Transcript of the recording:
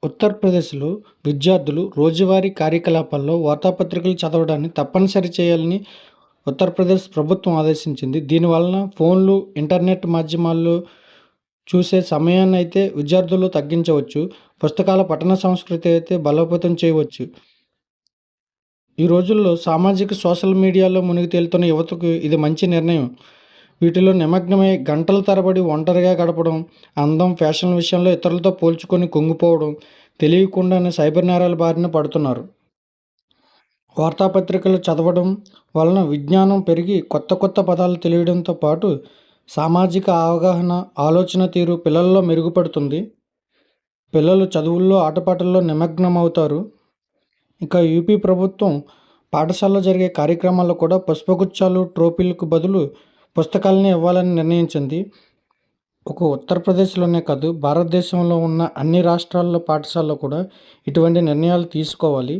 ఉత్తరప్రదేశ్‌లో విద్యార్థులు రోజువారీ కార్యకలాపాల్లో వార్తాపత్రికలు చదవడాన్ని తప్పనిసరి చేయాలని ఉత్తరప్రదేశ్ ప్రభుత్వం ఆదేశించింది. దీనివలన ఫోన్లు, ఇంటర్నెట్ మాధ్యమాల్లో చూసే సమయాన్నయితే విద్యార్థులు తగ్గించవచ్చు. పుస్తకాల పఠన సంస్కృతి అయితే బలోపేతం చేయవచ్చు. ఈ రోజుల్లో సోషల్ మీడియాలో మునిగి తేలుతున్న యువతకు ఇది మంచి నిర్ణయం. వీటిలో నిమగ్నమై గంటల తరబడి ఒంటరిగా గడపడం, అందం, ఫ్యాషన్ విషయంలో ఇతరులతో పోల్చుకొని కుంగిపోవడం, తెలియకుండానే సైబర్ నేరాల బారిన పడుతున్నారు. వార్తాపత్రికలు చదవడం వలన విజ్ఞానం పెరిగి కొత్త కొత్త పదాలు తెలియడంతో పాటు సామాజిక అవగాహన, ఆలోచన తీరు పిల్లల్లో మెరుగుపడుతుంది. పిల్లలు చదువుల్లో, ఆటపాటల్లో నిమగ్నమవుతారు. ఇక యూపీ ప్రభుత్వం పాఠశాలలో జరిగే కార్యక్రమాల్లో కూడా పుష్పగుచ్చాలు, ట్రోఫీలకు బదులు పుస్తకాలని ఇవ్వాలని నిర్ణయించింది. ఒక ఉత్తరప్రదేశ్లోనే కాదు, భారతదేశంలో ఉన్న అన్ని రాష్ట్రాల్లో పాఠశాలలో కూడా ఇటువంటి నిర్ణయాలు తీసుకోవాలి.